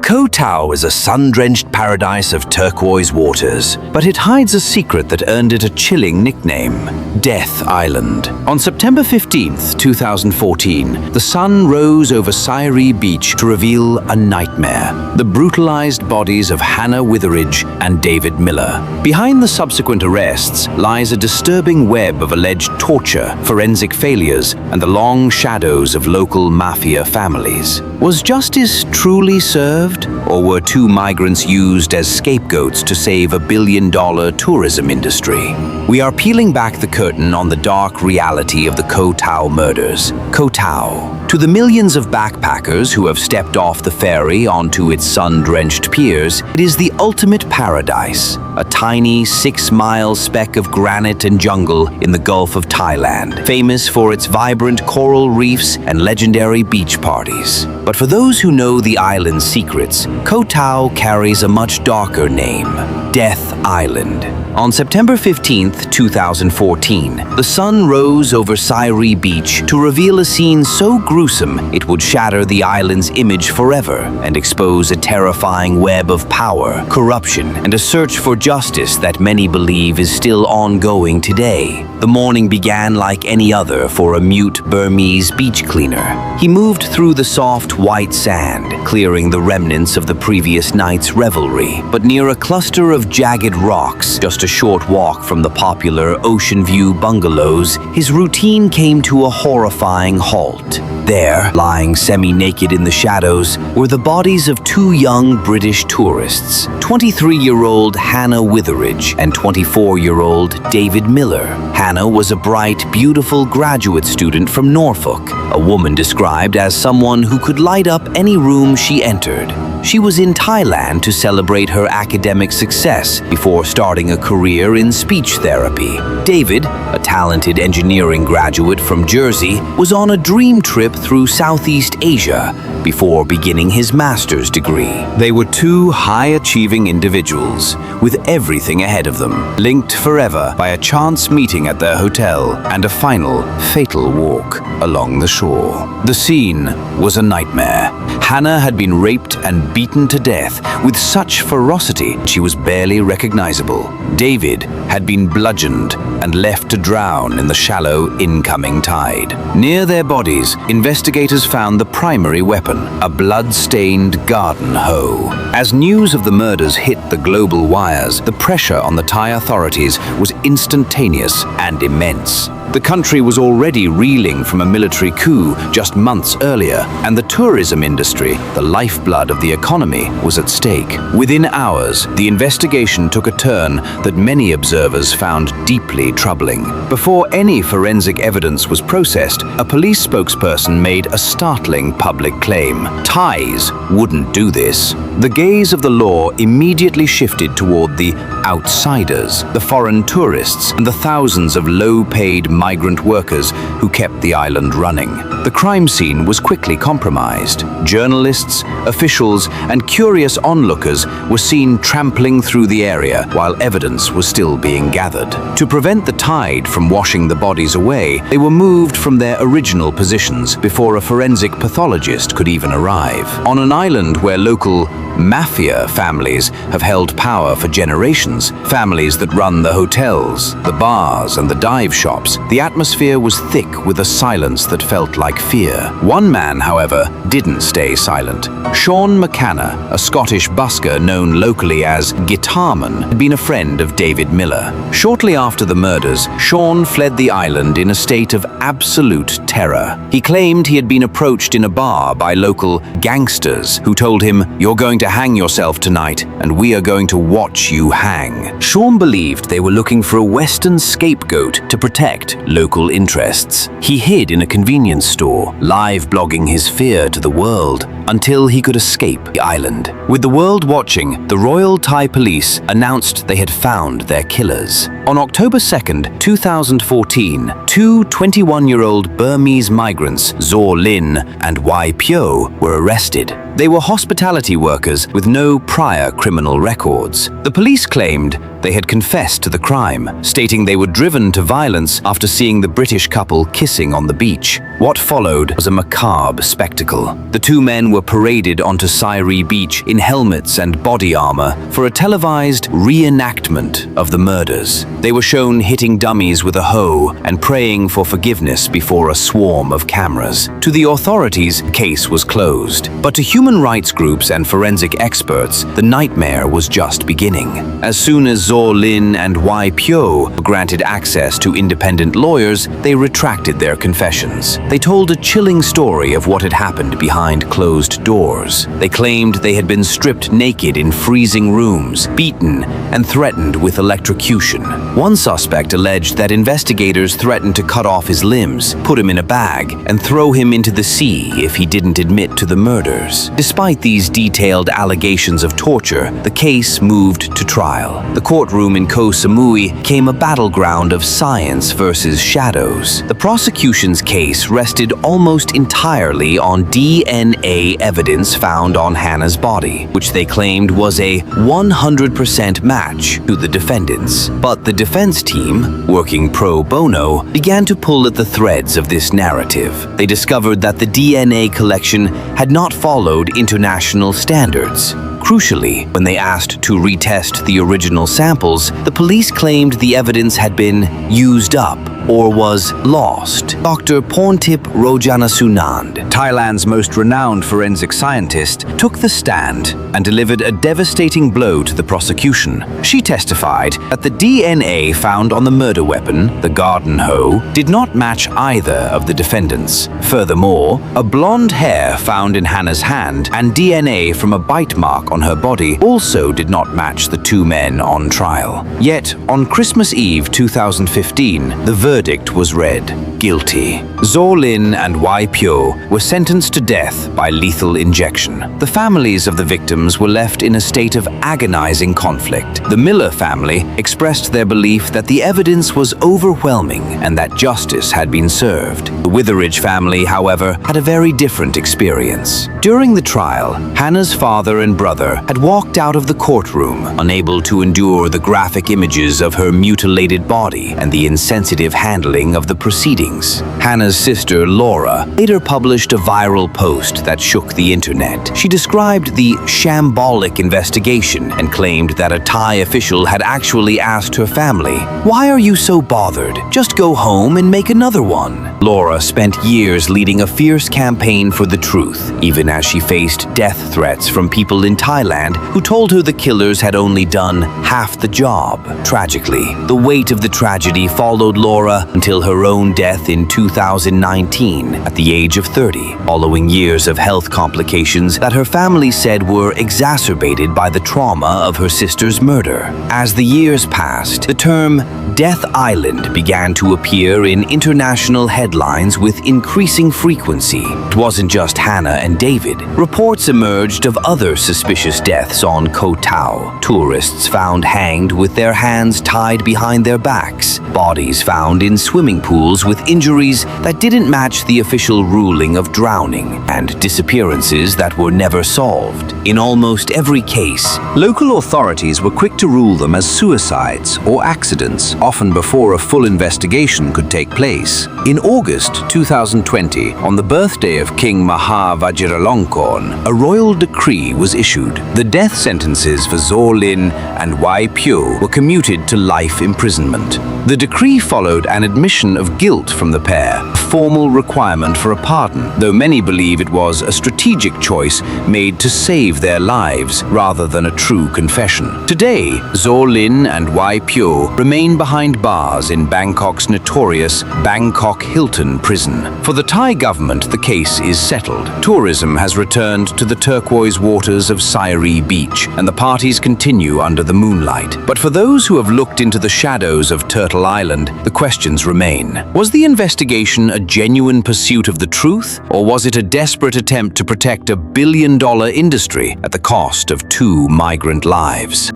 Koh Tao is a sun-drenched paradise of turquoise waters, but it hides a secret that earned it a chilling nickname: Death Island. On September 15th, 2014, the sun rose over Sairee Beach to reveal a nightmare: the brutalized bodies of Hannah Witheridge and David Miller. Behind the subsequent arrests lies a disturbing web of alleged torture, forensic failures, and the long shadows of local mafia families. Was justice truly served, or were two migrants used as scapegoats to save a billion-dollar tourism industry? We are peeling back the curtain on the dark reality of the Koh Tao murders. Koh Tao. To the millions of backpackers who have stepped off the ferry onto its sun-drenched piers, it is the ultimate paradise, a tiny 6-mile speck of granite and jungle in the Gulf of Thailand, famous for its vibrant coral reefs and legendary beach parties. But for those who know the island's secrets, Koh Tao carries a much darker name: Death Island. On September 15th, 2014, the sun rose over Sairee Beach to reveal a scene so gruesome it would shatter the island's image forever and expose a terrifying web of power, corruption, and a search for justice that many believe is still ongoing today. The morning began like any other for a mute Burmese beach cleaner. He moved through the soft white sand, clearing the remnants of the previous night's revelry. But near a cluster of jagged rocks, just a short walk from the popular Ocean View bungalows, his routine came to a horrifying halt. There, lying semi-naked in the shadows, were the bodies of two young British tourists, 23-year-old Hannah Witheridge and 24-year-old David Miller. Hannah was a bright, beautiful graduate student from Norfolk, a woman described as someone who could light up any room she entered. She was in Thailand to celebrate her academic success before starting a career in speech therapy. David, a talented engineering graduate from Jersey, was on a dream trip through Southeast Asia before beginning his master's degree. They were two high-achieving individuals with everything ahead of them, linked forever by a chance meeting at their hotel and a final, fatal walk along the shore. The scene was a nightmare. Hannah had been raped and beaten to death with such ferocity she was barely recognizable. David had been bludgeoned and left to drown in the shallow incoming tide. Near their bodies, investigators found the primary weapon, a blood-stained garden hoe. As news of the murders hit the global wires, the pressure on the Thai authorities was instantaneous and immense. The country was already reeling from a military coup just months earlier, and the tourism industry, the lifeblood of the economy, was at stake. Within hours, the investigation took a turn that many observers found deeply troubling. Before any forensic evidence was processed, a police spokesperson made a startling public claim: Thais wouldn't do this. The gaze of the law immediately shifted toward the outsiders, the foreign tourists, and the thousands of low-paid migrant workers who kept the island running. The crime scene was quickly compromised. Journalists, officials, and curious onlookers were seen trampling through the area while evidence was still being gathered. To prevent the tide from washing the bodies away, they were moved from their original positions before a forensic pathologist could even arrive. On an island where local mafia families have held power for generations, families that run the hotels, the bars, and the dive shops, the atmosphere was thick with a silence that felt like fear. One man, however, didn't stay silent. Sean McCanna, a Scottish busker known locally as Guitarman, had been a friend of David Miller. Shortly after the murders, Sean fled the island in a state of absolute terror. He claimed he had been approached in a bar by local gangsters who told him, "You're going to hang yourself tonight, and we are going to watch you hang." Sean believed they were looking for a Western scapegoat to protect local interests. He hid in a convenience store, live blogging his fear to the world, until he could escape the island. With the world watching, the Royal Thai Police announced they had found their killers. On October 2nd, 2014, two 21-year-old Burmese migrants, Zaw Lin and Wai Pyo, were arrested. They were hospitality workers with no prior criminal records. The police claimed They had confessed to the crime, stating they were driven to violence after seeing the British couple kissing on the beach. What followed was a macabre spectacle. The two men were paraded onto Sairee Beach in helmets and body armor for a televised reenactment of the murders. They were shown hitting dummies with a hoe and praying for forgiveness before a swarm of cameras. To the authorities, the case was closed. But to human rights groups and forensic experts, the nightmare was just beginning. As soon as Zaw Lin and Wai Pyo were granted access to independent lawyers, they retracted their confessions. They told a chilling story of what had happened behind closed doors. They claimed they had been stripped naked in freezing rooms, beaten, and threatened with electrocution. One suspect alleged that investigators threatened to cut off his limbs, put him in a bag, and throw him into the sea if he didn't admit to the murders. Despite these detailed allegations of torture, the case moved to trial. The courtroom in Koh Samui became a battleground of science versus shadows. The prosecution's case rested almost entirely on DNA evidence found on Hannah's body, which they claimed was a 100% match to the defendants. But the defense team, working pro bono, began to pull at the threads of this narrative. They discovered that the DNA collection had not followed international standards. Crucially, when they asked to retest the original samples, the police claimed the evidence had been used up or was lost. Dr. Porntip Rojanasunand, Thailand's most renowned forensic scientist, took the stand and delivered a devastating blow to the prosecution. She testified that the DNA found on the murder weapon, the garden hoe, did not match either of the defendants. Furthermore, a blonde hair found in Hannah's hand and DNA from a bite mark on her body also did not match the two men on trial. Yet, on Christmas Eve 2015, the verdict was read: guilty. Zaw Lin and Wai Pyo were sentenced to death by lethal injection. The families of the victims were left in a state of agonizing conflict. The Miller family expressed their belief that the evidence was overwhelming and that justice had been served. The Witheridge family, however, had a very different experience. During the trial, Hannah's father and brother had walked out of the courtroom, unable to endure the graphic images of her mutilated body and the insensitive handling of the proceedings. Hannah's sister, Laura, later published a viral post that shook the internet. She described the shambolic investigation and claimed that a Thai official had actually asked her family, "Why are you so bothered? Just go home and make another one." Laura spent years leading a fierce campaign for the truth, even as she faced death threats from people in Thailand who told her the killers had only done half the job. Tragically, the weight of the tragedy followed Laura until her own death in 2019 at the age of 30, following years of health complications that her family said were exacerbated by the trauma of her sister's murder. As the years passed, the term Death Island began to appear in international headlines with increasing frequency. It wasn't just Hannah and David. Reports emerged of other suspicious deaths on Koh Tao. Tourists found hanged with their hands tied behind their backs. Bodies found in swimming pools with injuries that didn't match the official ruling of drowning, and disappearances that were never solved. In almost every case, local authorities were quick to rule them as suicides or accidents, often before a full investigation could take place. In August 2020, on the birthday of King Maha Vajiralongkorn, a royal decree was issued. The death sentences for Zaw Lin and Wai Pyo were commuted to life imprisonment. The decree followed an admission of guilt from the pair, a formal requirement for a pardon, though many believe it was a strategic choice made to save their lives rather than a true confession. Today, Zaw Lin and Wai Pyo remain behind bars in Bangkok's notorious Bangkok Hilton prison. For the Thai government, the case is settled. Tourism has returned to the turquoise waters of Sairee Beach, and the parties continue under the moonlight. But for those who have looked into the shadows of Turtle Island, the questions remain. Was the investigation a genuine pursuit of the truth, or was it a desperate attempt to protect a billion-dollar industry at the cost of 2 migrant lives?